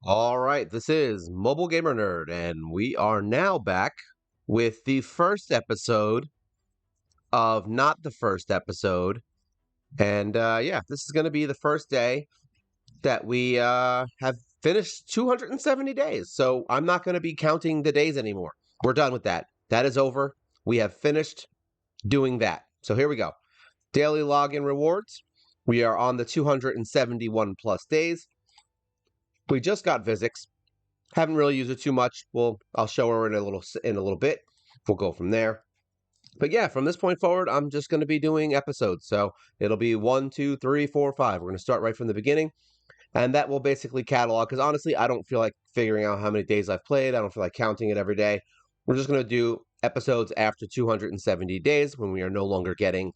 All right, this is Mobile Gamer Nerd, and we are now back with the first episode of not the first episode. And yeah, this is going to be the first day that we have finished 270 days. So I'm not going to be counting the days anymore. We're done with that. That is over. We have finished doing that. So here we go. Daily login rewards. We are on the 271 plus days. We just got Visix. Haven't really used it too much. Well, I'll show her in a little bit. We'll go from there. But yeah, from this point forward, I'm just going to be doing episodes. So it'll be 1, 2, 3, 4, 5. We're going to start right from the beginning, and that will basically catalog. Because honestly, I don't feel like figuring out how many days I've played. I don't feel like counting it every day. We're just going to do episodes after 270 days when we are no longer getting,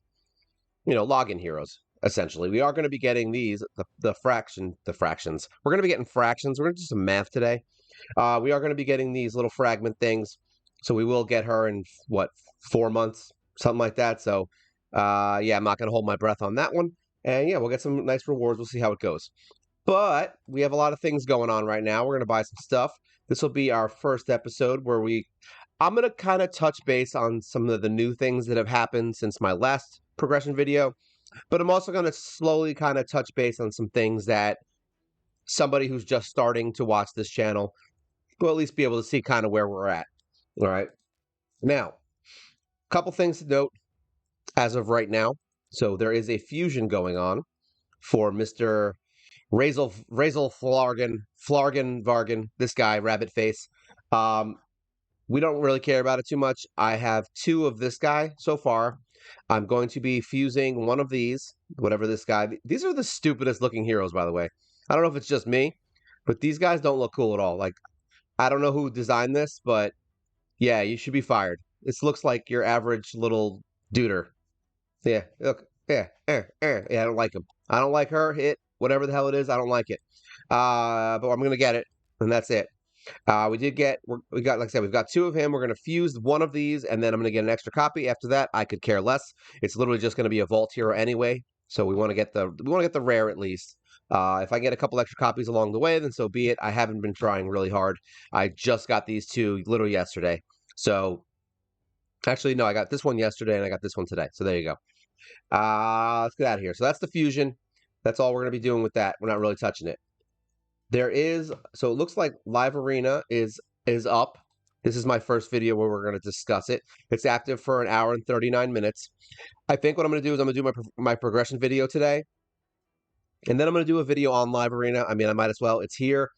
login heroes. Essentially, we are going to be getting these the fractions. We're going to be getting fractions. We're going to do some math today. We are going to be getting these little fragment things. So we will get her in, 4 months? Something like that. So, yeah, I'm not going to hold my breath on that one. And, yeah, we'll get some nice rewards. We'll see how it goes. But we have a lot of things going on right now. We're going to buy some stuff. This will be our first episode where I'm going to kind of touch base on some of the new things that have happened since my last progression video. But I'm also going to slowly kind of touch base on some things that somebody who's just starting to watch this channel will at least be able to see kind of where we're at. All right. Now, a couple things to note as of right now. So there is a fusion going on for Mr. Razel Flargen Vargan, this guy, Rabbit Face. We don't really care about it too much. I have 2 of this guy so far. I'm going to be fusing one of these, whatever this guy. These are the stupidest looking heroes, by the way. I don't know if it's just me, but these guys don't look cool at all. Like, I don't know who designed this, but yeah, you should be fired. This looks like your average little duder. Yeah, look, yeah, I don't like him. I don't like her, whatever the hell it is, I don't like it. But I'm gonna get it, and that's it. We got, like I said, we've got 2 of him. We're gonna fuse one of these, and then I'm gonna get an extra copy. After that, I could care less. It's literally just gonna be a vault hero anyway. So we want to get the rare at least. If I get a couple extra copies along the way, then so be it. I haven't been trying really hard. I just got these 2 literally yesterday. So actually, no, I got this one yesterday and I got this one today. So there you go. Let's get out of here. So that's the fusion. That's all we're going to be doing with that. We're not really touching it. So it looks like Live Arena is up. This is my first video where we're going to discuss it. It's active for an hour and 39 minutes. I think what I'm going to do is I'm going to do my progression video today. And then I'm going to do a video on Live Arena. I mean, I might as well. It's here.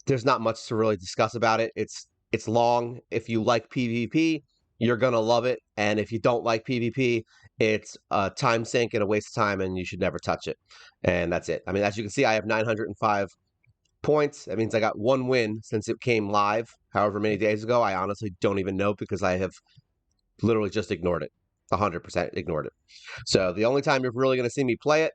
There's not much to really discuss about it. It's long. If you like PvP, you're going to love it. And if you don't like PvP, it's a time sink and a waste of time, and you should never touch it. And that's it. I mean, as you can see, I have 905 points. That means I got 1 win since it came live, however many days ago. I honestly don't even know because I have literally just ignored it. 100% ignored it. So the only time you're really going to see me play it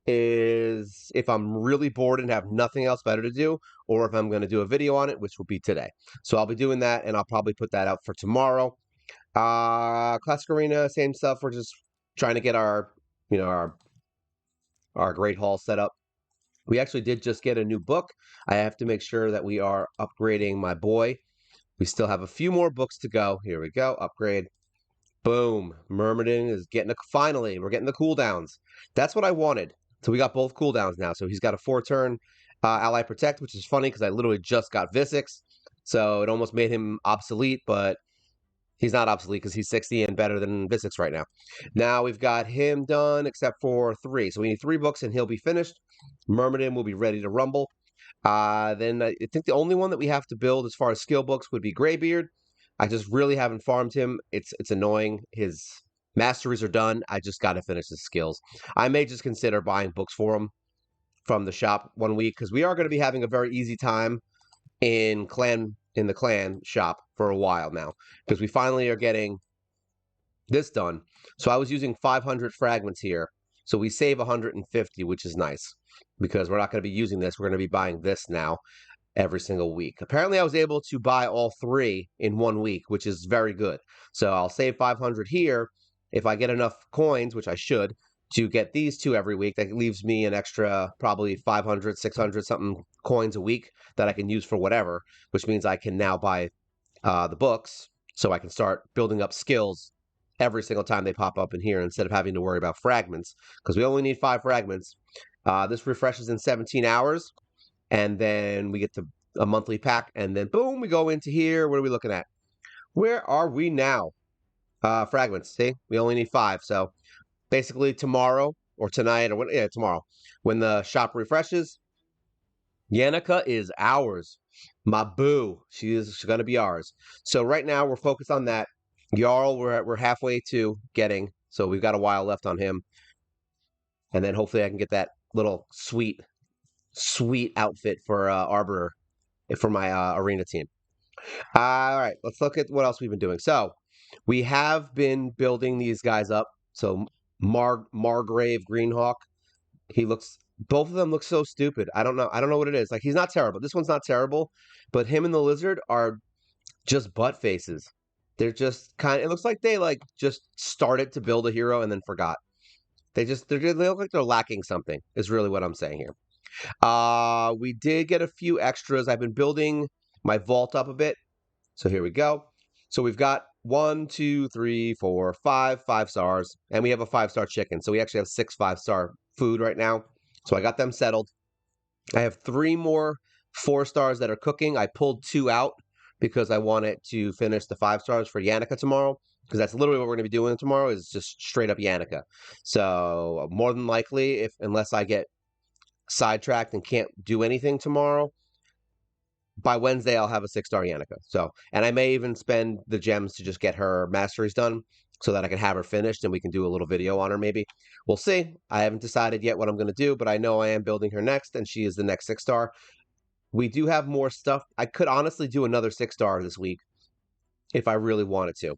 is if I'm really bored and have nothing else better to do, or if I'm going to do a video on it, which will be today. So I'll be doing that, and I'll probably put that out for tomorrow. Classic Arena, same stuff. We're just trying to get our Great Hall set up. We actually did just get a new book. I have to make sure that we are upgrading my boy. We still have a few more books to go. Here we go. Upgrade. Boom. Myrmidon is finally, we're getting the cooldowns. That's what I wanted. So we got both cooldowns now. So he's got a 4-turn Ally Protect, which is funny because I literally just got Visix. So it almost made him obsolete, but he's not obsolete because he's 60 and better than Visix right now. Now we've got him done except for 3. So we need 3 books and he'll be finished. Myrmidon will be ready to rumble. Then I think the only one that we have to build as far as skill books would be Greybeard. I just really haven't farmed him. It's annoying. His masteries are done. I just got to finish his skills. I may just consider buying books for him from the shop 1 week because we are going to be having a very easy time in the clan shop for a while now because we finally are getting this done. So I was using 500 fragments here. So we save 150, which is nice because we're not going to be using this. We're going to be buying this now every single week. Apparently I was able to buy all 3 in 1 week, which is very good. So I'll save 500 here. If I get enough coins, which I should, to get these two every week. That leaves me an extra probably 500, 600 something coins a week that I can use for whatever, which means I can now buy the books so I can start building up skills every single time they pop up in here instead of having to worry about fragments because we only need 5 fragments. This refreshes in 17 hours and then we get to a monthly pack and then boom, we go into here. What are we looking at? Where are we now? Fragments. See, we only need 5. So basically tomorrow or tonight or tomorrow when the shop refreshes, Yannica is ours. My boo. She's going to be ours. So right now we're focused on that. Jarl, we're halfway to getting, so we've got a while left on him. And then hopefully I can get that little sweet outfit for Arbiter for my arena team. All right, let's look at what else we've been doing. So we have been building these guys up. So Margrave Greenhawk, both of them look so stupid. I don't know what it is. Like he's not terrible. This one's not terrible, but him and the lizard are just butt faces. They're just it looks like they like just started to build a hero and then forgot. They look like they're lacking something. Is really what I'm saying here. We did get a few extras. I've been building my vault up a bit. So here we go. So we've got 1, 2, 3, 4, 5 stars, and we have a 5-star chicken. So we actually have 6 5-star food right now. So I got them settled. I have 3 more 4 stars that are cooking. I pulled 2 out because I wanted to finish the 5 stars for Yannica tomorrow. Because that's literally what we're going to be doing tomorrow is just straight up Yannica. So more than likely, unless I get sidetracked and can't do anything tomorrow, by Wednesday I'll have a 6-star Yannica. So, and I may even spend the gems to just get her masteries done so that I can have her finished and we can do a little video on her maybe. We'll see. I haven't decided yet what I'm going to do, but I know I am building her next and she is the next 6-star. We do have more stuff. I could honestly do another 6-star this week if I really wanted to.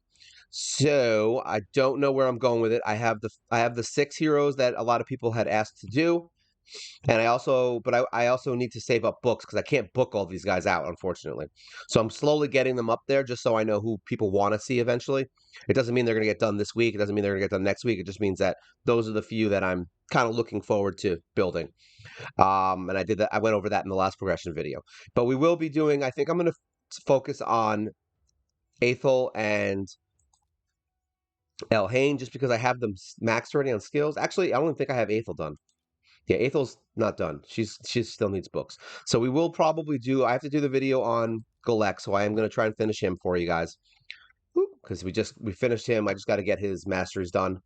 So I don't know where I'm going with it. I have the 6 heroes that a lot of people had asked to do. And I also need to save up books because I can't book all these guys out, unfortunately. So I'm slowly getting them up there just so I know who people want to see eventually. It doesn't mean they're going to get done this week. It doesn't mean they're going to get done next week. It just means that those are the few that I'm kind of looking forward to building. And I did that. I went over that in the last progression video. But we will be doing, I think I'm going to focus on Aethel and Elhain just because I have them maxed already on skills. Actually, I don't think I have Aethel done. Yeah, Aethel's not done. She still needs books. So we will probably I have to do the video on Golek, so I am going to try and finish him for you guys. Because we finished him. I just got to get his masteries done.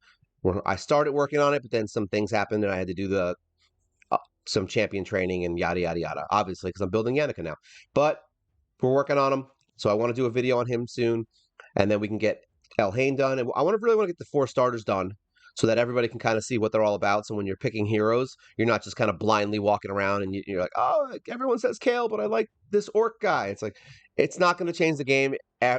I started working on it, but then some things happened and I had to do some champion training and yada, yada, yada. Obviously, because I'm building Yannica now. But we're working on him. So I want to do a video on him soon. And then we can get Elhain done. And I really want to get the 4 starters done so that everybody can kind of see what they're all about. So when you're picking heroes, you're not just kind of blindly walking around and you're like, oh, everyone says Kale, but I like this orc guy. It's like, it's not going to change the game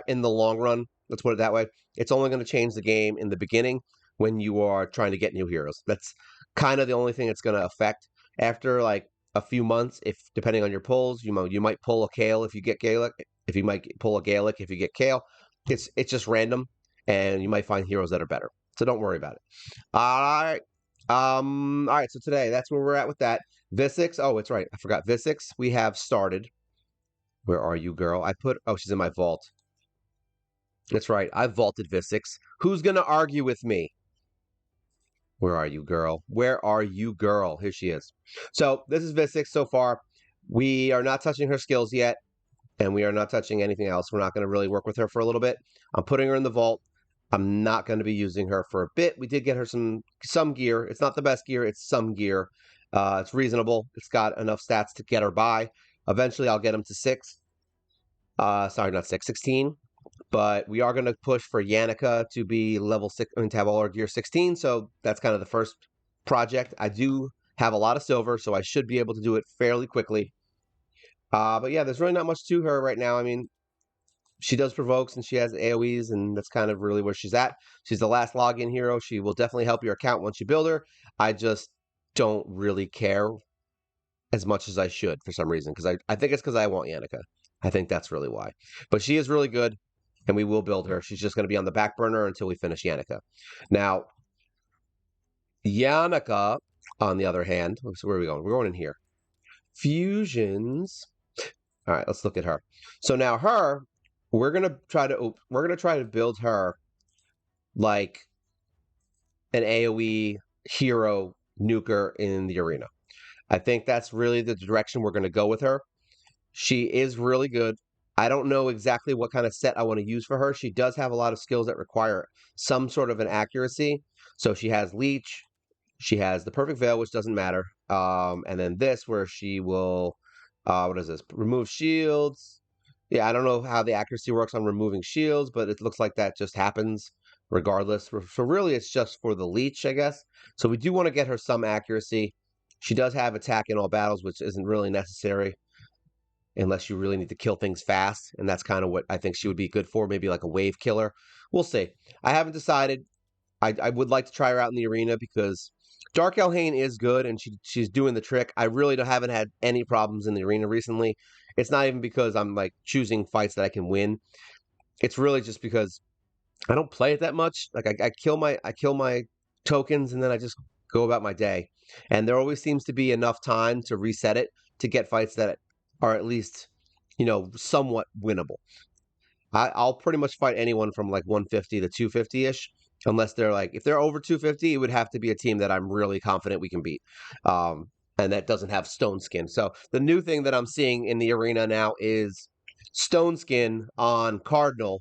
in the long run. Let's put it that way. It's only going to change the game in the beginning when you are trying to get new heroes. That's kind of the only thing it's going to affect. After like a few months, if depending on your pulls, you might pull a Kale if you get Gaelic. If you might pull a Gaelic if you get Kale. It's just random, and you might find heroes that are better. So don't worry about it. All right. All right. So today, that's where we're at with that. Visix. Oh, it's right. I forgot. Visix, we have started. Where are you, girl? She's in my vault. That's right. I vaulted Visix. Who's going to argue with me? Where are you, girl? Where are you, girl? Here she is. So this is Visix so far. We are not touching her skills yet, and we are not touching anything else. We're not going to really work with her for a little bit. I'm putting her in the vault. I'm not going to be using her for a bit. We did get her some gear. It's not the best gear. It's some gear. It's reasonable. It's got enough stats to get her by. Eventually, I'll get him to 6. Sorry, not 6, 16. But we are going to push for Yannica to be level 6, to have all our gear 16. So that's kind of the first project. I do have a lot of silver, so I should be able to do it fairly quickly. But yeah, there's really not much to her right now. I mean, she does provokes and she has AoEs, and that's kind of really where she's at. She's the last login hero. She will definitely help your account once you build her. I just don't really care as much as I should for some reason, because I think it's because I want Yannica. I think that's really why. But she is really good, and we will build her. She's just going to be on the back burner until we finish Yannica. Now, Yannica, on the other hand, so where are we going? We're going in here. Fusions. All right, let's look at her. So now her, we're gonna try to build her like an AoE hero nuker in the arena. I think that's really the direction we're gonna go with her. She is really good. I don't know exactly what kind of set I want to use for her. She does have a lot of skills that require some sort of an accuracy. So she has leech, she has the perfect veil, which doesn't matter. And then this, where she will, what is this? Remove shields. Yeah, I don't know how the accuracy works on removing shields, but it looks like that just happens regardless. So really, it's just for the leech, I guess. So we do want to get her some accuracy. She does have attack in all battles, which isn't really necessary unless you really need to kill things fast. And that's kind of what I think she would be good for, maybe like a wave killer. We'll see. I haven't decided. I would like to try her out in the arena because Dark Elhane is good and she's doing the trick. I really haven't had any problems in the arena recently. It's not even because I'm like choosing fights that I can win. It's really just because I don't play it that much. Like I kill my tokens and then I just go about my day. And there always seems to be enough time to reset it to get fights that are at least, somewhat winnable. I'll pretty much fight anyone from like 150 to 250 ish, unless they're like if they're over 250, it would have to be a team that I'm really confident we can beat, and that doesn't have Stone Skin. So the new thing that I'm seeing in the arena now is Stone Skin on Cardinal,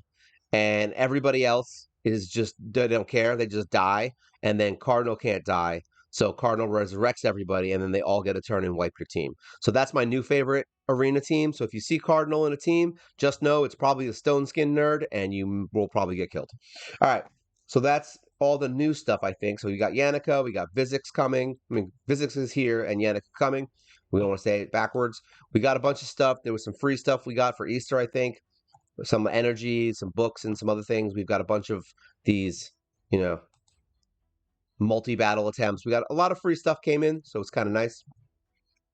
and everybody else is just they don't care, they just die, and then Cardinal can't die. So Cardinal resurrects everybody, and then they all get a turn and wipe your team. So that's my new favorite arena team. So if you see Cardinal in a team, just know it's probably the Stone Skin nerd, and you will probably get killed. All right, so that's all the new stuff, I think. So we got Yannica, we got Visix coming. I mean, Visix is here and Yannica coming. We don't want to say it backwards. We got a bunch of stuff. There was some free stuff we got for Easter, I think. Some energy, some books, and some other things. We've got a bunch of these, you know, multi-battle attempts. We got a lot of free stuff came in, so it's kind of nice.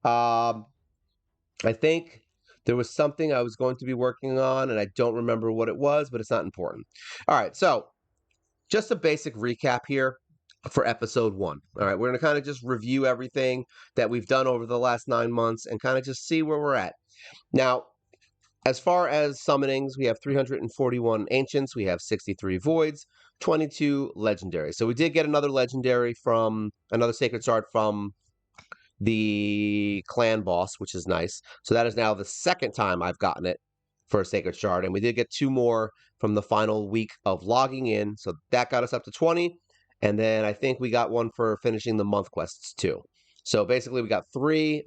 I think there was something I was going to be working on, and I don't remember what it was, but it's not important. All right, so just a basic recap here for episode 1. All right, we're going to kind of just review everything that we've done over the last 9 months and kind of just see where we're at. Now, as far as summonings, we have 341 ancients, we have 63 voids, 22 legendaries. So we did get another legendary from another sacred shard from the clan boss, which is nice. So that is now the second time I've gotten it for a sacred shard, and we did get 2 more from the final week of logging in. So that got us up to 20, and then I think we got one for finishing the month quests too. So basically we got 3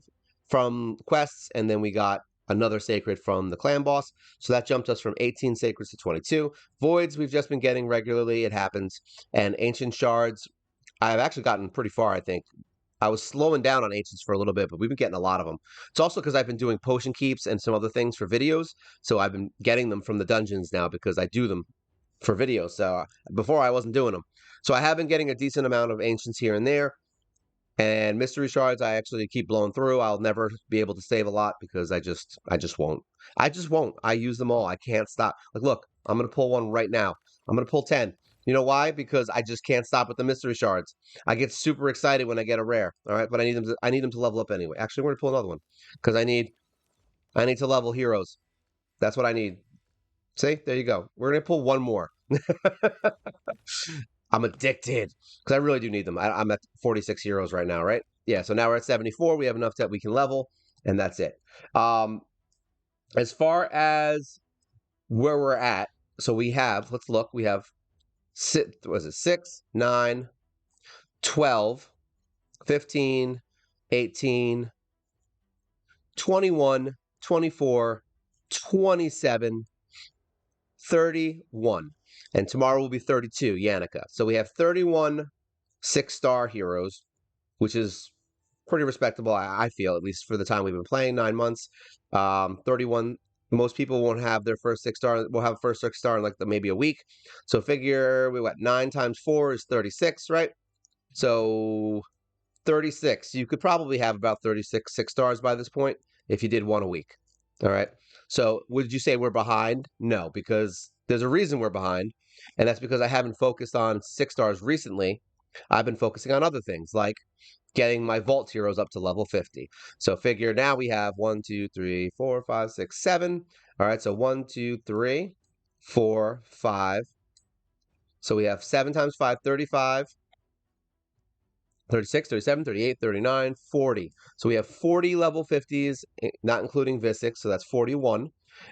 from quests, and then we got another sacred from the clan boss. So that jumped us from 18 sacreds to 22. Voids we've just been getting regularly, it happens. And ancient shards, I've actually gotten pretty far, I think. I was slowing down on ancients for a little bit, but we've been getting a lot of them. It's also because I've been doing potion keeps and some other things for videos. So I've been getting them from the dungeons now because I do them for videos. So before I wasn't doing them. So I have been getting a decent amount of ancients here and there. And mystery shards, I actually keep blowing through. I'll never be able to save a lot because I just won't. I just won't. I use them all. I can't stop. Like, look, I'm gonna pull one right now. I'm gonna pull 10. You know why? Because I just can't stop with the mystery shards. I get super excited when I get a rare. All right, but I need them to level up anyway. Actually, we're gonna pull another one because I need to level heroes. That's what I need. See, there you go. We're gonna pull one more. I'm addicted because I really do need them. I'm at 46 heroes right now, right? Yeah, so now we're at 74. We have enough that we can level, and that's it. As far as where we're at, so we have, let's look, we have, was it 6, 9, 12, 15, 18, 21, 24, 27, 31. And tomorrow will be 32, Yannica. So we have 31 6-star heroes, which is pretty respectable, I feel, at least for the time we've been playing, 9 months. 31, most people won't have their first 6-star, will have first 6-star in like maybe a week. So figure, 9 times 4 is 36, right? So 36. You could probably have about 36 6-stars by this point if you did one a week. All right. So would you say we're behind? No, because there's a reason we're behind. And that's because I haven't focused on 6-stars recently. I've been focusing on other things like getting my vault heroes up to level 50. So figure now we have 1, 2, 3, 4, 5, 6, 7. All right, so 1, 2, 3, 4, 5. So we have 7 times 5, 35. 36, 37, 38, 39, 40. So we have 40 level 50s, not including Visix, so that's 41.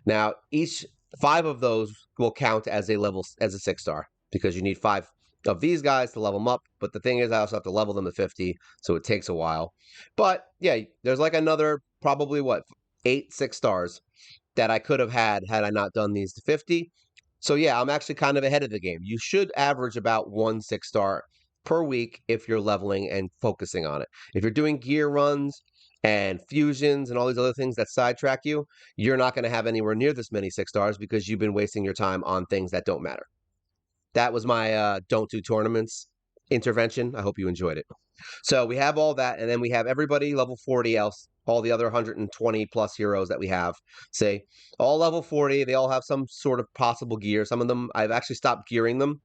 Now, each 5 of those will count as a 6-star because you need 5 of these guys to level them up. But the thing is, I also have to level them to 50, so it takes a while. But yeah, there's like another probably 8 6-stars that I could have had I not done these to 50. So yeah, I'm actually kind of ahead of the game. You should average about 1 6-star per week if you're leveling and focusing on it. If you're doing gear runs and fusions and all these other things that sidetrack you, you're not going to have anywhere near this many 6-stars because you've been wasting your time on things that don't matter. That was my don't do tournaments intervention. I hope you enjoyed it. So we have all that, and then we have everybody level 40 else, all the other 120 plus heroes that we have, say, all level 40. They all have some sort of possible gear. Some of them, I've actually stopped gearing them.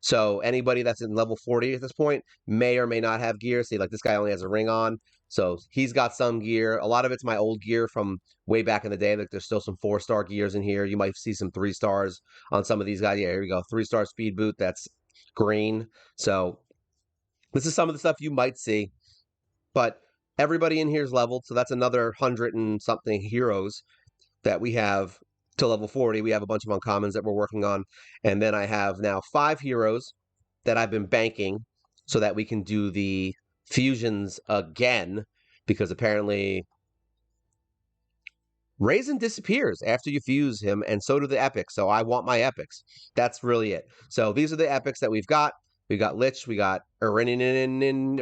So anybody that's in level 40 at this point may or may not have gear. See, like this guy only has a ring on. So he's got some gear. A lot of it's my old gear from way back in the day. Like there's still some 4-star gears in here. You might see some 3-stars on some of these guys. Yeah, here we go. 3-star speed boot. That's green. So this is some of the stuff you might see, but everybody in here is leveled, so that's another 100 and something heroes that we have to level 40. We have a bunch of uncommons that we're working on, and then I have now 5 heroes that I've been banking so that we can do the fusions again, because apparently Raisin disappears after you fuse him, and so do the epics. So I want my epics. That's really it. So these are the epics that we've got. We got Lich, we got Erenini,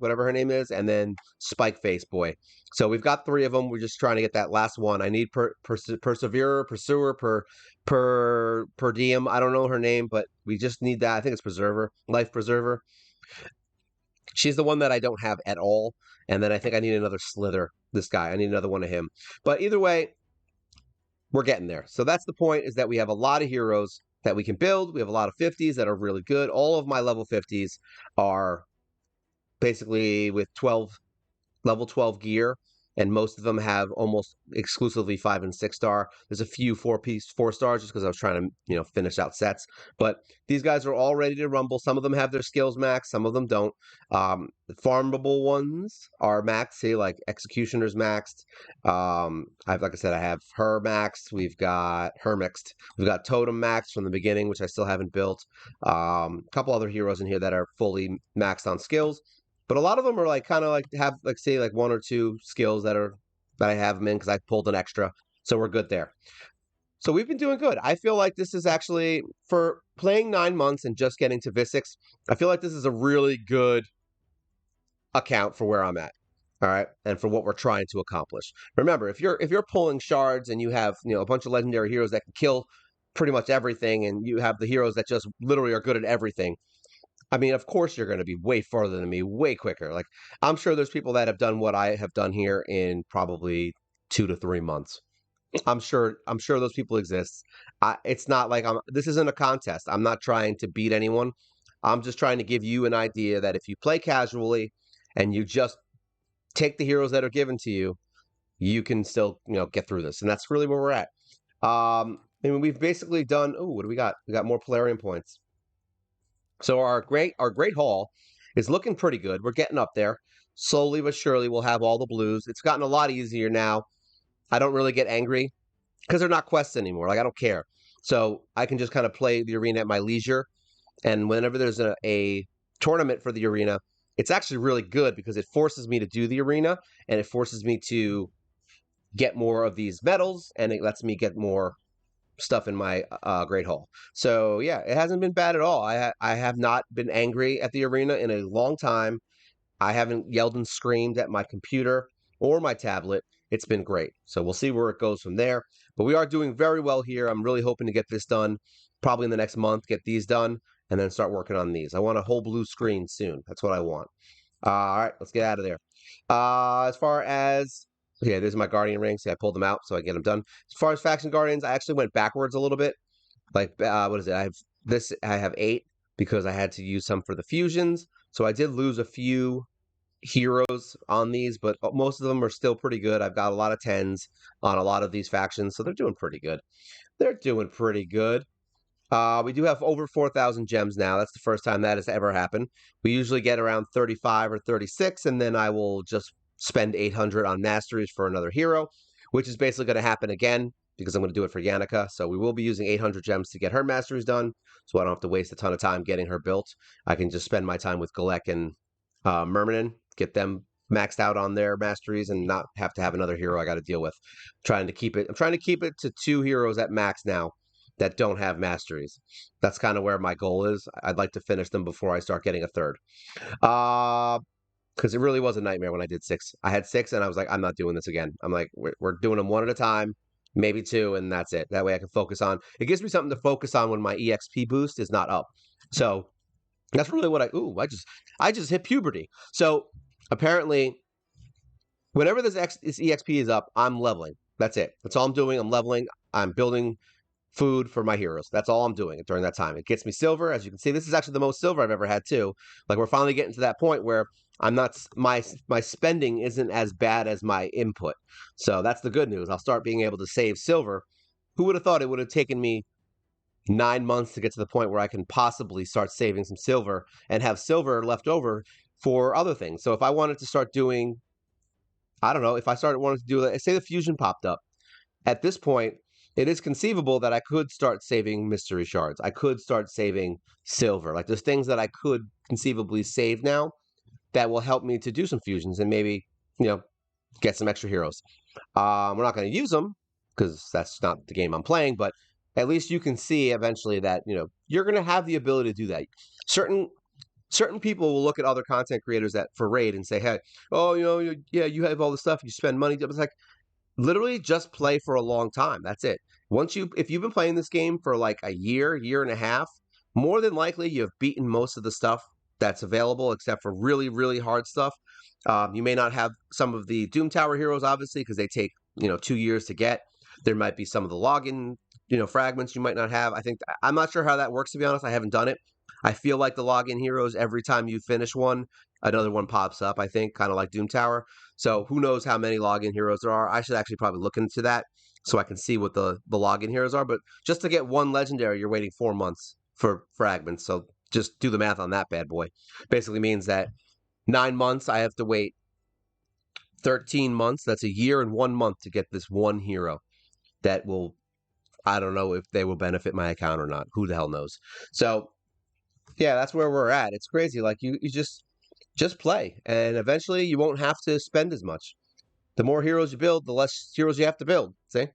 whatever her name is, and then Spike Face Boy. So we've got 3 of them. We're just trying to get that last one. I need Perseverer, Pursuer, per Diem. I don't know her name, but we just need that. I think it's Preserver, Life Preserver. She's the one that I don't have at all. And then I think I need another Slither, this guy. I need another one of him. But either way, we're getting there. So that's the point, is that we have a lot of heroes that we can build. We have a lot of 50s that are really good. All of my level 50s are basically with level 12 gear, and most of them have almost exclusively 5 and 6-star. There's a few 4-stars just because I was trying to, finish out sets. But these guys are all ready to rumble. Some of them have their skills maxed, some of them don't. The farmable ones are maxed. See, like Executioner's maxed. Like I said, I have her maxed. We've got her mixed. We've got Totem maxed from the beginning, which I still haven't built. A couple other heroes in here that are fully maxed on skills. But a lot of them are kind of have say 1 or 2 skills that I have them in because I pulled an extra, so we're good there. So we've been doing good. I feel like this is actually, for playing 9 months and just getting to Visix, I feel like this is a really good account for where I'm at. All right, and for what we're trying to accomplish. Remember, if you're pulling shards and you have a bunch of legendary heroes that can kill pretty much everything, and you have the heroes that just literally are good at everything, I mean, of course you're going to be way farther than me, way quicker. Like, I'm sure there's people that have done what I have done here in probably 2 to 3 months. I'm sure those people exist. It's not like this isn't a contest. I'm not trying to beat anyone. I'm just trying to give you an idea that if you play casually and you just take the heroes that are given to you, you can still, get through this. And that's really where we're at. And we've basically done, what do we got? We got more Polarium points. So our great haul is looking pretty good. We're getting up there. Slowly but surely we'll have all the blues. It's gotten a lot easier now. I don't really get angry because they're not quests anymore. Like, I don't care. So I can just kind of play the arena at my leisure. And whenever there's a tournament for the arena, it's actually really good because it forces me to do the arena, and it forces me to get more of these medals, and it lets me get more stuff in my Great Hall. So yeah, it hasn't been bad at all. I have not been angry at the arena in a long time. I haven't yelled and screamed at my computer or my tablet. It's been great. So we'll see where it goes from there. But we are doing very well here. I'm really hoping to get this done probably in the next month, get these done, and then start working on these. I want a whole blue screen soon. That's what I want. All right, let's get out of there. As far as yeah, there's my Guardian rings. See, I pulled them out so I get them done. As far as Faction Guardians, I actually went backwards a little bit. Like, what is it? I have 8. because I had to use some for the fusions. So I did lose a few heroes on these, but most of them are still pretty good. I've got a lot of 10s on a lot of these factions, so they're doing pretty good. They're doing pretty good. We do have over 4,000 gems now. That's the first time that has ever happened. We usually get around 35 or 36, and then I will just spend 800 on masteries for another hero, which is basically going to happen again because I'm going to do it for Yannica. So we will be using 800 gems to get her masteries done, so I don't have to waste a ton of time getting her built. I can just spend my time with Galek and Mermanin, get them maxed out on their masteries, and not have to have another hero I got to deal with. I'm trying to keep it to 2 heroes at max now that don't have masteries. That's kind of where my goal is. I'd like to finish them before I start getting a third. Because it really was a nightmare when I did 6. I had 6 and I was like, I'm not doing this again. I'm like, we're doing them one at a time, maybe 2, and that's it. That way I can focus on. It gives me something to focus on when my EXP boost is not up. So that's really what I just hit puberty. So apparently, whenever this EXP is up, I'm leveling. That's it. That's all I'm doing. I'm leveling. I'm building food for my heroes. That's all I'm doing during that time. It gets me silver. As you can see, this is actually the most silver I've ever had too. Like we're finally getting to that point where I'm not my spending isn't as bad as my input. So that's the good news. I'll start being able to save silver. Who would have thought it would have taken me 9 months to get to the point where I can possibly start saving some silver and have silver left over for other things. So if I wanted to start doing, I don't know, if I started wanting to do, say the fusion popped up, at this point, it is conceivable that I could start saving mystery shards. I could start saving silver. Like there's things that I could conceivably save now that will help me to do some fusions and maybe, get some extra heroes. We're not going to use them because that's not the game I'm playing, but at least you can see eventually that, you're going to have the ability to do that. Certain people will look at other content creators that for raid and say, hey, oh, you have all this stuff, you spend money. It's like, literally just play for a long time. That's it. If you've been playing this game for like a year and a half, more than likely you've beaten most of the stuff that's available, except for really, really hard stuff. You may not have some of the Doom Tower heroes, obviously, because they take 2 years to get. There might be some of the login, fragments you might not have. I'm not sure how that works, to be honest. I haven't done it. I feel like the login heroes, every time you finish one, another one pops up, I think, kind of like Doom Tower. So who knows how many login heroes there are. I should actually probably look into that so I can see what the login heroes are. But just to get one legendary, you're waiting 4 months for fragments. So just do the math on that bad boy. Basically means that 9 months, I have to wait 13 months. That's a year and 1 month to get this one hero that will, I don't know if they will benefit my account or not. Who the hell knows? So yeah, that's where we're at. It's crazy. Like you just play, and eventually you won't have to spend as much. The more heroes you build, the less heroes you have to build. See?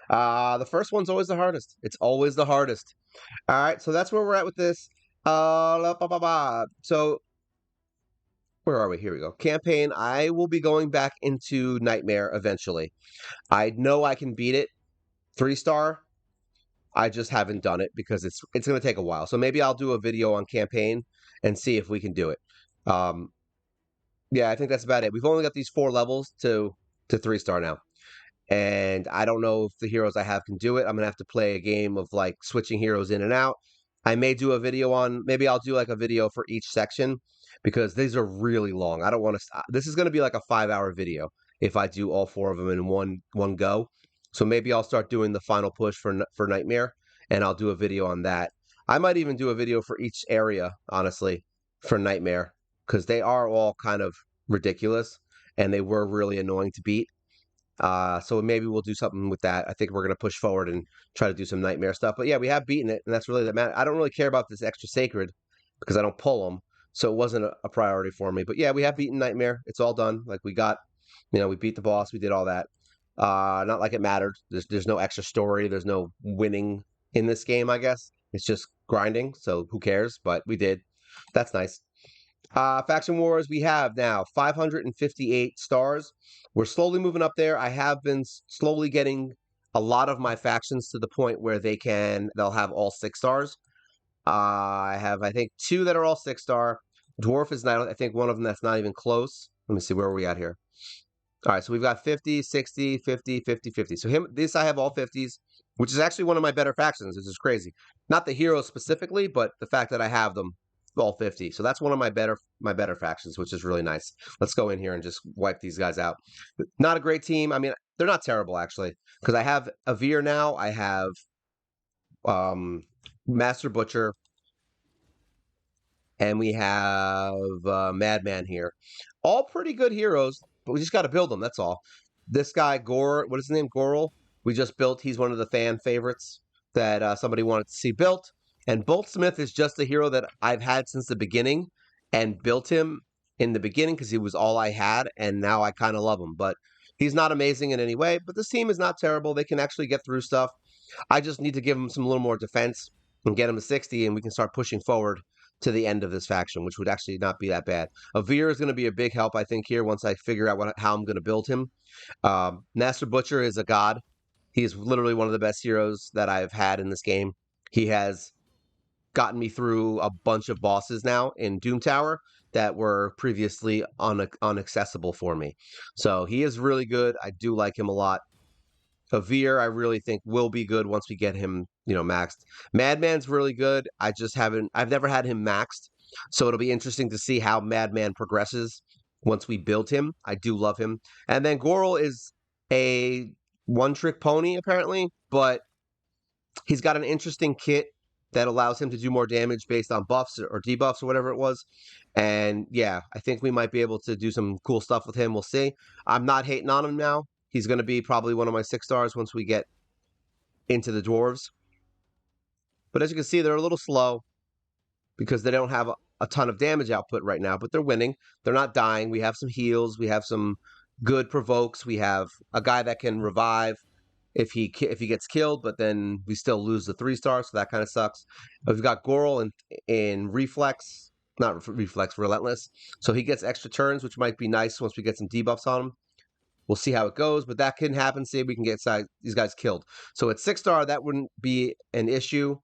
The first one's always the hardest. It's always the hardest. All right, so that's where we're at with this. So where are we? Here we go. Campaign. I will be going back into Nightmare eventually. I know I can beat it 3-star. I just haven't done it because it's going to take a while. So maybe I'll do a video on campaign and see if we can do it. Yeah, I think that's about it. We've only got these 4 levels to 3-star now. And I don't know if the heroes I have can do it. I'm going to have to play a game of like switching heroes in and out. I may do a video on, maybe I'll do like a video for each section because these are really long. I don't want to stop. This is going to be like a 5-hour video if I do all 4 of them in one go. So maybe I'll start doing the final push for Nightmare and I'll do a video on that. I might even do a video for each area, honestly, for Nightmare because they are all kind of ridiculous and they were really annoying to beat. So maybe we'll do something with that. I think we're going to push forward and try to do some Nightmare stuff. But yeah, we have beaten it, and that's really the matter. I don't really care about this extra sacred because I don't pull them, so it wasn't a priority for me. But yeah, we have beaten Nightmare. It's all done. Like we got, we beat the boss. We did all that. Not like it mattered. There's no extra story. There's no winning in this game, I guess. It's just grinding, so who cares? But we did. That's nice. Faction Wars, we have now 558 stars. We're slowly moving up there. I have been slowly getting a lot of my factions to the point where they'll have all 6 stars. I have, I think, 2 that are all 6-star. Dwarf is not, I think, one of them that's not even close. Let me see, where are we at here? All right, so we've got 50, 60, 50, 50, 50. So this I have all 50s. which is actually one of my better factions, which is crazy. Not the heroes specifically, but the fact that I have them all 50. So that's one of my better factions, which is really nice. Let's go in here and just wipe these guys out. Not a great team. I mean, they're not terrible actually, because I have a Veer now. I have Master Butcher, and we have Madman here. All pretty good heroes, but we just got to build them. That's all. This guy, Gore, what is his name? Goral. We just built. He's one of the fan favorites that somebody wanted to see built. And Boltsmith is just a hero that I've had since the beginning and built him in the beginning because he was all I had. And now I kind of love him. But he's not amazing in any way. But this team is not terrible. They can actually get through stuff. I just need to give him some little more defense and get him to 60, and we can start pushing forward to the end of this faction, which would actually not be that bad. A Veer is going to be a big help, I think, here once I figure out how I'm going to build him. Master Butcher is a god. He is literally one of the best heroes that I've had in this game. He has gotten me through a bunch of bosses now in Doom Tower that were previously unaccessible for me. So he is really good. I do like him a lot. Veer, I really think will be good once we get him, maxed. Madman's really good. I've never had him maxed, so it'll be interesting to see how Madman progresses once we build him. I do love him. And then Goral is a one-trick pony, apparently, but he's got an interesting kit that allows him to do more damage based on buffs or debuffs or whatever it was. And yeah, I think we might be able to do some cool stuff with him. We'll see. I'm not hating on him now. He's going to be probably one of my 6-stars once we get into the dwarves. But as you can see, they're a little slow because they don't have a ton of damage output right now, but they're winning. They're not dying. We have some heals. We have some good provokes. We have a guy that can revive if he gets killed, but then we still lose the 3-star, so that kind of sucks. But we've got Goral in reflex, not reflex, relentless. So he gets extra turns, which might be nice once we get some debuffs on him. We'll see how it goes, but that can happen. Say we can get these guys killed. So at 6-star, that wouldn't be an issue.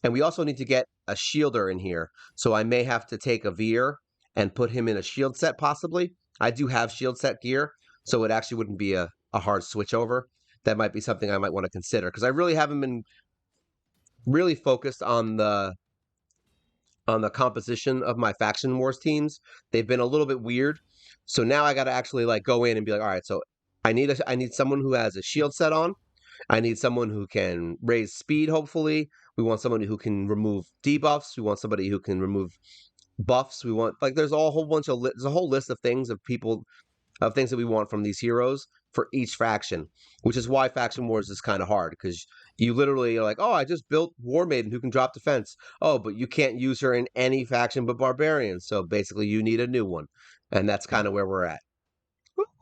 And we also need to get a shielder in here. So I may have to take a Veer and put him in a shield set, possibly. I do have shield set gear, so it actually wouldn't be a hard switch over. That might be something I might want to consider, because I really haven't been really focused on the composition of my faction wars teams. They've been a little bit weird. So now I got to actually go in and be like, all right, so I need someone who has a shield set on. I need someone who can raise speed, hopefully. We want somebody who can remove debuffs. We want somebody who can remove buffs. We want, there's a whole there's a whole list of things that we want from these heroes for each faction, which is why Faction Wars is kind of hard, because you literally are like, oh, I just built War Maiden who can drop defense. Oh, but you can't use her in any faction but Barbarians. So basically you need a new one. And that's kind of where we're at.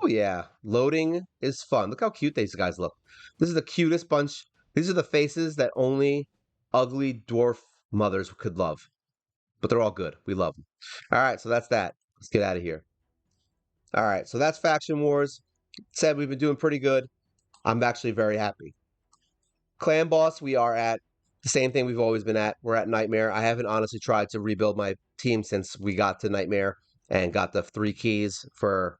Oh, yeah. Loading is fun. Look how cute these guys look. This is the cutest bunch. These are the faces that only ugly dwarf mothers could love. But they're all good. We love them. All right, so that's that. Let's get out of here. All right, so that's Faction Wars. Said we've been doing pretty good. I'm actually very happy. Clan Boss, we are at the same thing we've always been at. We're at Nightmare. I haven't honestly tried to rebuild my team since we got to Nightmare and got the 3 keys for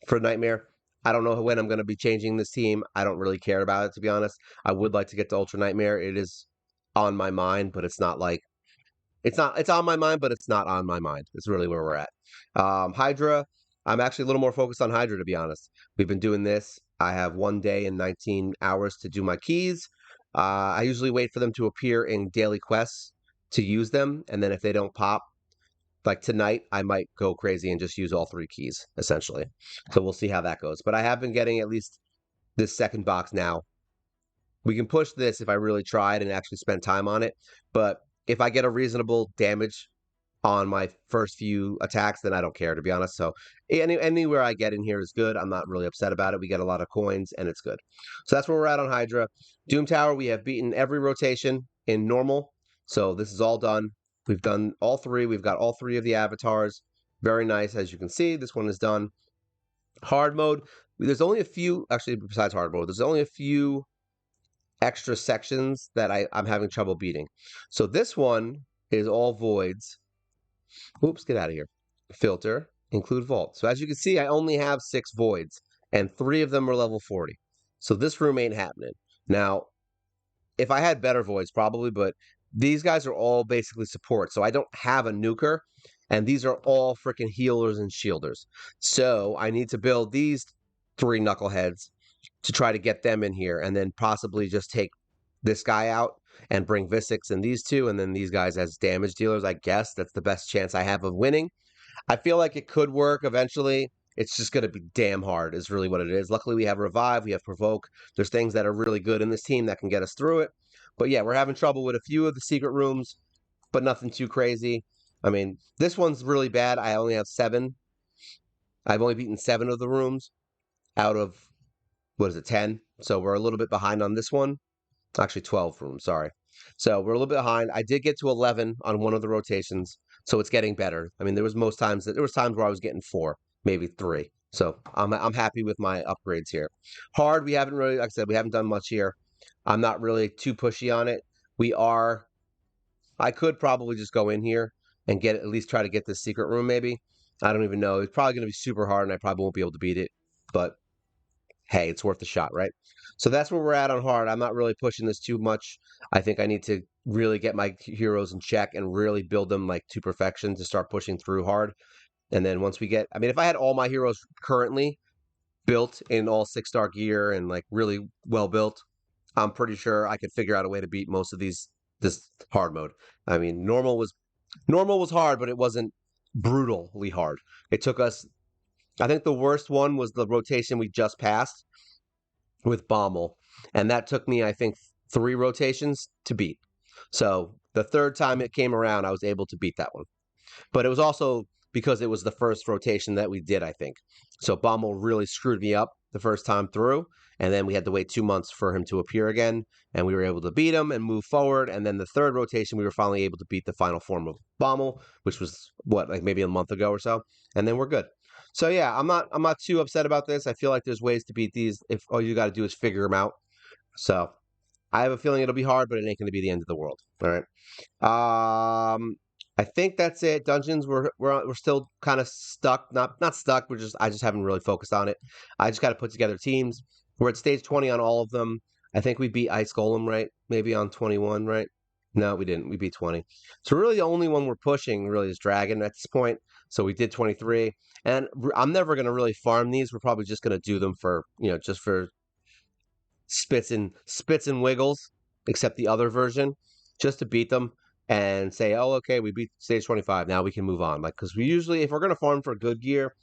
Nightmare. I don't know when I'm going to be changing this team. I don't really care about it, to be honest. I would like to get to Ultra Nightmare. It is on my mind, but it's not like it's on my mind, but it's not on my mind. It's really where we're at. Hydra, I'm actually a little more focused on Hydra, to be honest. We've been doing this. I have 1 day and 19 hours to do my keys. I usually wait for them to appear in daily quests to use them, and then if they don't pop, like tonight, I might go crazy and just use all 3 keys, essentially. So we'll see how that goes. But I have been getting at least this second box now. We can push this if I really tried and actually spent time on it, but if I get a reasonable damage on my first few attacks, then I don't care, to be honest. So anywhere I get in here is good. I'm not really upset about it. We get a lot of coins, and it's good. So that's where we're at on Hydra. Doom Tower, we have beaten every rotation in normal. So this is all done. We've done all 3. We've got all 3 of the avatars. Very nice. As you can see, this one is done. Hard mode, there's only a few, actually, besides hard mode, there's only a few extra sections that I'm having trouble beating. So this one is all voids. Oops, get out of here. Filter, include vault. So as you can see, I only have 6 voids, and 3 of them are level 40. So this room ain't happening. Now, if I had better voids, probably, but these guys are all basically support. So I don't have a nuker, and these are all freaking healers and shielders. So I need to build these three knuckleheads to try to get them in here, and then possibly just take this guy out and bring Visix and these two, and then these guys as damage dealers. I guess that's the best chance I have of winning. I feel like it could work eventually. It's just going to be damn hard, is really what it is. Luckily, we have Revive, we have Provoke. There's things that are really good in this team that can get us through it. But yeah, we're having trouble with a few of the secret rooms, but nothing too crazy. I mean, this one's really bad. I only have 7. I've only beaten 7 of the rooms out of, what is it, 10? So we're a little bit behind on this one. Actually, 12 rooms, sorry. So we're a little bit behind. I did get to 11 on one of the rotations, so it's getting better. I mean, there was times where I was getting 4, maybe 3. So I'm happy with my upgrades here. Hard, we haven't really, like I said, we haven't done much here. I'm not really too pushy on it. I could probably just go in here and at least try to get this secret room, maybe. I don't even know. It's probably going to be super hard, and I probably won't be able to beat it. But hey, it's worth a shot, right? So that's where we're at on hard. I'm not really pushing this too much. I think I need to really get my heroes in check and really build them like to perfection to start pushing through hard. And then once we get, I mean, if I had all my heroes currently built in all 6-star gear and like really well built, I'm pretty sure I could figure out a way to beat most of this hard mode. I mean, normal was hard, but it wasn't brutally hard. It took us, I think the worst one was the rotation we just passed with Bommel, and that took me, I think, 3 rotations to beat. So the third time it came around, I was able to beat that one. But it was also because it was the first rotation that we did, I think. So Bommel really screwed me up the first time through, and then we had to wait 2 months for him to appear again, and we were able to beat him and move forward. And then the third rotation, we were finally able to beat the final form of Bommel, which was like maybe a month ago or so, and then we're good. So yeah, I'm not too upset about this. I feel like there's ways to beat these if all you got to do is figure them out. So I have a feeling it'll be hard, but it ain't going to be the end of the world. All right. I think that's it. Dungeons, we're still kind of stuck. Not stuck. I just haven't really focused on it. I just got to put together teams. We're at stage 20 on all of them. I think we beat Ice Golem, right? Maybe on 21, right? No, we didn't. We beat 20. So really, the only one we're pushing really is Dragon at this point. So we did 23, and I'm never going to really farm these. We're probably just going to do them for just for spits and wiggles, except the other version, just to beat them and say, oh, okay, we beat stage 25. Now we can move on. Like, because we usually, if we're going to farm for good gear,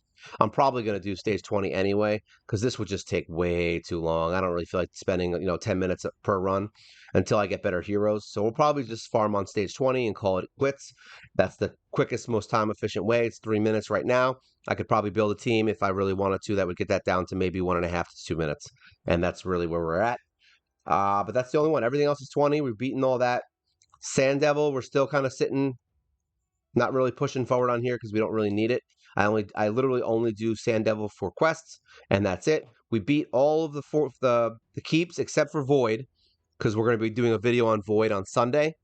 I'm probably going to do stage 20 anyway, because this would just take way too long. I don't really feel like spending, 10 minutes per run until I get better heroes. So we'll probably just farm on stage 20 and call it quits. That's the quickest, most time efficient way. It's 3 minutes right now. I could probably build a team if I really wanted to that would get that down to maybe 1.5 to 2 minutes. And that's really where we're at. But that's the only one. Everything else is 20. We've beaten all that. Sand Devil, we're still kind of sitting, not really pushing forward on here because we don't really need it. I literally only do Sand Devil for quests, and that's it. We beat all of the keeps except for Void, because we're going to be doing a video on Void on Sunday.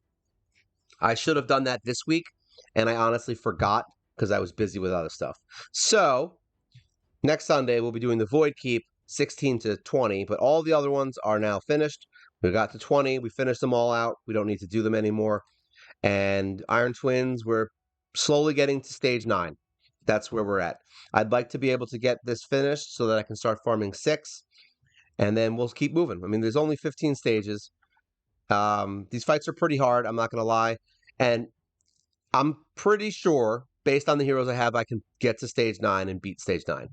I should have done that this week, and I honestly forgot because I was busy with other stuff. So next Sunday we'll be doing the Void Keep 16 to 20, but all the other ones are now finished. We got to 20. We finished them all out. We don't need to do them anymore. And Iron Twins, we're slowly getting to stage 9. That's where we're at. I'd like to be able to get this finished so that I can start farming 6, and then we'll keep moving. I mean, there's only 15 stages. These fights are pretty hard, I'm not going to lie. And I'm pretty sure, based on the heroes I have, I can get to stage 9 and beat stage 9.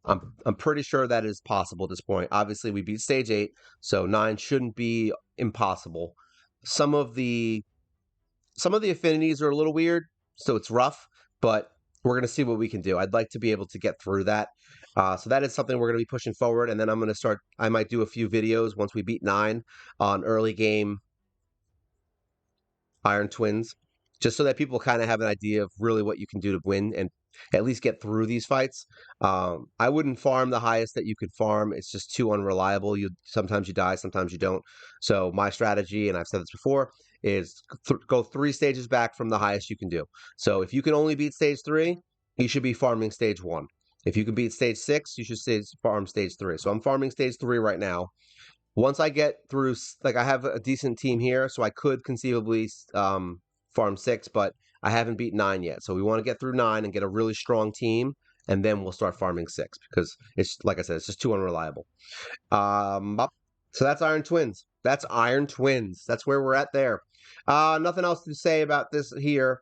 I'm pretty sure that is possible at this point. Obviously, we beat stage 8, so 9 shouldn't be impossible. Some of the affinities are a little weird, so it's rough, but we're going to see what we can do. I'd like to be able to get through that. So that is something we're going to be pushing forward, and then I'm going to start, I might do a few videos once we beat 9 on early game Iron Twins, just so that people kind of have an idea of really what you can do to win and at least get through these fights. I wouldn't farm the highest that you could farm. It's just too unreliable. Sometimes you die, sometimes you don't. So my strategy, and I've said this before, is go 3 stages back from the highest you can do. So if you can only beat stage 3, you should be farming stage 1. If you can beat stage 6, you should farm stage 3. So I'm farming stage 3 right now. Once I get through, like I have a decent team here, so I could conceivably farm 6, but I haven't beat 9 yet. So we want to get through 9 and get a really strong team, and then we'll start farming 6 because it's like I said, it's just too unreliable. So that's Iron Twins. That's Iron Twins. That's where we're at there. Nothing else to say about this here.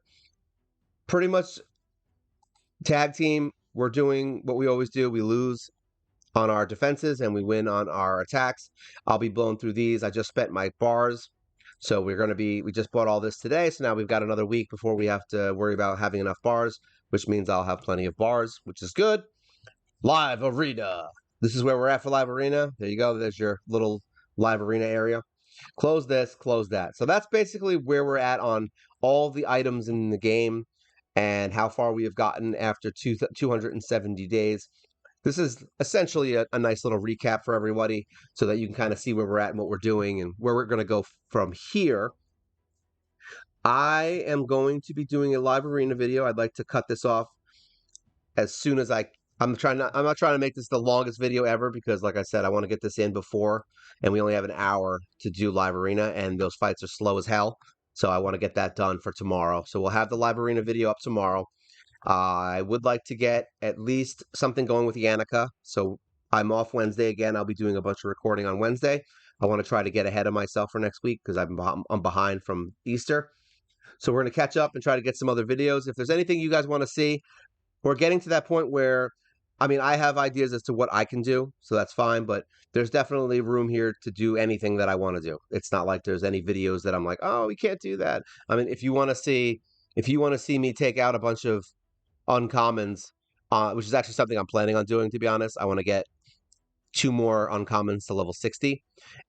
Pretty much tag team. We're doing what we always do. We lose on our defenses and we win on our attacks. I'll be blowing through these. I just spent my bars. So we just bought all this today. So now we've got another week before we have to worry about having enough bars, which means I'll have plenty of bars, which is good. Live Arena. This is where we're at for Live Arena. There you go. There's your little Live Arena area. Close this, close that. So that's basically where we're at on all the items in the game and how far we have gotten after 270 days. This is essentially a nice little recap for everybody so that you can kind of see where we're at and what we're doing and where we're going to go from here. I am going to be doing a live arena video. I'd like to cut this off as soon as I'm not trying to make this the longest video ever because like I said, I want to get this in before, and we only have an hour to do live arena and those fights are slow as hell. So I want to get that done for tomorrow. So we'll have the live arena video up tomorrow. I would like to get at least something going with Yannica. So I'm off Wednesday again. I'll be doing a bunch of recording on Wednesday. I want to try to get ahead of myself for next week because I'm behind from Easter. So we're going to catch up and try to get some other videos. If there's anything you guys want to see, we're getting to that point where, I mean, I have ideas as to what I can do, so that's fine, but there's definitely room here to do anything that I want to do. It's not like there's any videos that I'm like, oh, we can't do that. I mean, if you want to see me take out a bunch of uncommons, which is actually something I'm planning on doing, to be honest. I want to get 2 more uncommons to level 60,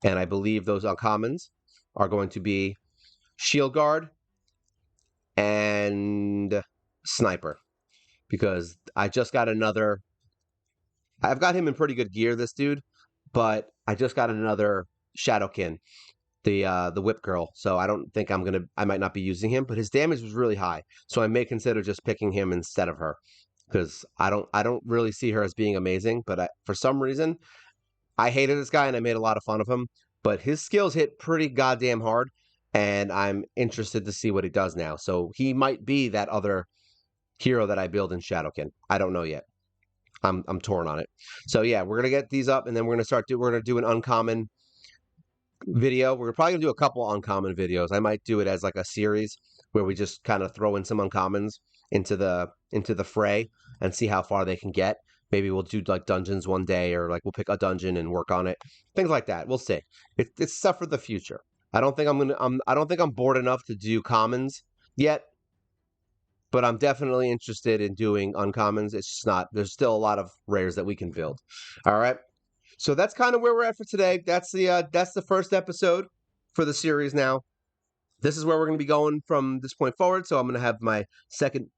and I believe those uncommons are going to be Shield Guard and Sniper, because I've got him in pretty good gear, this dude, but I just got another Shadowkin, the Whip Girl. So I don't think I might not be using him, but his damage was really high. So I may consider just picking him instead of her because I don't really see her as being amazing. But for some reason, I hated this guy and I made a lot of fun of him. But his skills hit pretty goddamn hard, and I'm interested to see what he does now. So he might be that other hero that I build in Shadowkin. I don't know yet. I'm torn on it. So yeah, we're gonna get these up, and then we're gonna do an uncommon video. We're probably gonna do a couple uncommon videos. I might do it as like a series where we just kind of throw in some uncommons into the fray and see how far they can get. Maybe we'll do like dungeons one day, or like we'll pick a dungeon and work on it. Things like that. We'll see. It's stuff for the future. I don't think I'm bored enough to do commons yet, but I'm definitely interested in doing uncommons. It's just not. There's still a lot of rares that we can build. All right. So that's kind of where we're at for today. That's the first episode for the series now. This is where we're going to be going from this point forward. So I'm going to have my second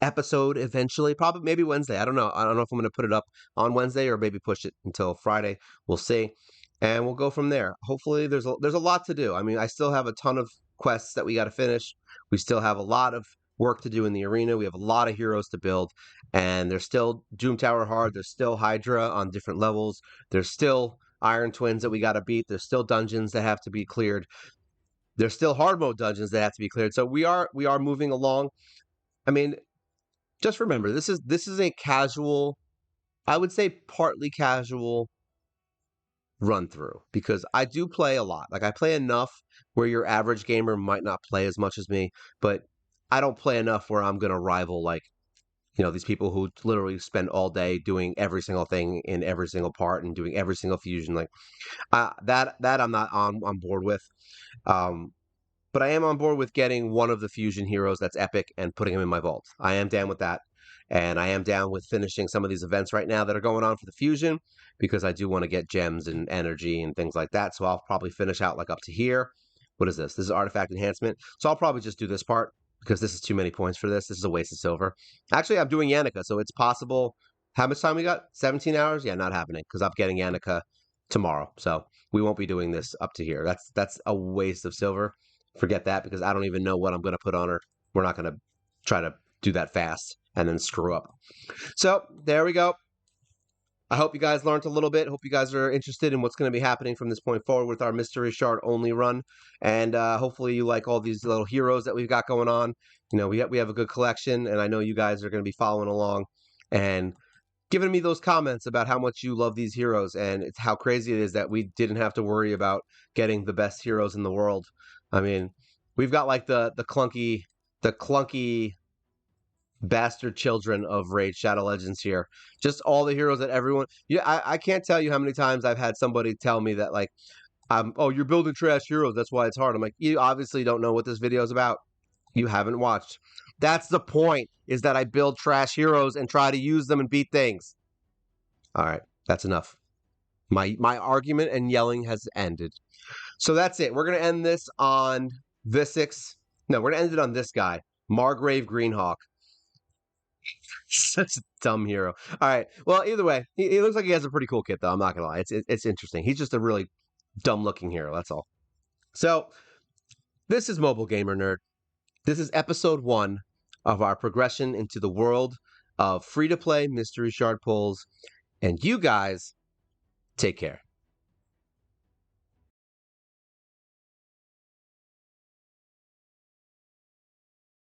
episode eventually, probably maybe Wednesday. I don't know. I don't know if I'm going to put it up on Wednesday or maybe push it until Friday. We'll see. And we'll go from there. Hopefully there's a lot to do. I mean, I still have a ton of quests that we got to finish. We still have a lot of work to do in the arena. We have a lot of heroes to build, and there's still Doom Tower hard. There's still Hydra on different levels. There's still Iron Twins that we got to beat. There's still dungeons that have to be cleared. There's still hard mode dungeons that have to be cleared. So we are moving along. I mean, just remember, this is a casual, I would say partly casual run through, because I do play a lot. Like I play enough where your average gamer might not play as much as me, but I don't play enough where I'm going to rival like, these people who literally spend all day doing every single thing in every single part and doing every single fusion. Like that I'm not on board with. But I am on board with getting one of the fusion heroes that's epic and putting him in my vault. I am down with that. And I am down with finishing some of these events right now that are going on for the fusion, because I do want to get gems and energy and things like that. So I'll probably finish out like up to here. What is this? This is artifact enhancement. So I'll probably just do this part because this is too many points for this. This is a waste of silver. Actually, I'm doing Yannica, so it's possible. How much time we got? 17 hours? Yeah, not happening because I'm getting Yannica tomorrow. So we won't be doing this up to here. That's a waste of silver. Forget that, because I don't even know what I'm going to put on her. We're not going to try to do that fast and then screw up. So there we go. I hope you guys learned a little bit. Hope you guys are interested in what's going to be happening from this point forward with our Mystery Shard only run. And hopefully you like all these little heroes that we've got going on. You know, we have a good collection, and I know you guys are going to be following along and giving me those comments about how much you love these heroes, and it's how crazy it is that we didn't have to worry about getting the best heroes in the world. I mean, we've got like the clunky bastard children of Raid Shadow Legends here. Just all the heroes that everyone. Yeah, I can't tell you how many times I've had somebody tell me that, like, oh, you're building trash heroes, that's why it's hard. I'm like, you obviously don't know what this video is about. You haven't watched. That's the point, is that I build trash heroes and try to use them and beat things. All right, that's enough. My argument and yelling has ended. So that's it. We're gonna end this on Visix. No, we're gonna end it on this guy, Margrave Greenhawk. Such a dumb hero. All right. Well, either way, he looks like he has a pretty cool kit, though. I'm not gonna lie. It's interesting. He's just a really dumb looking hero. That's all. So this is Mobile Gamer Nerd. This is episode 1 of our progression into the world of free to play mystery shard pulls. And you guys take care.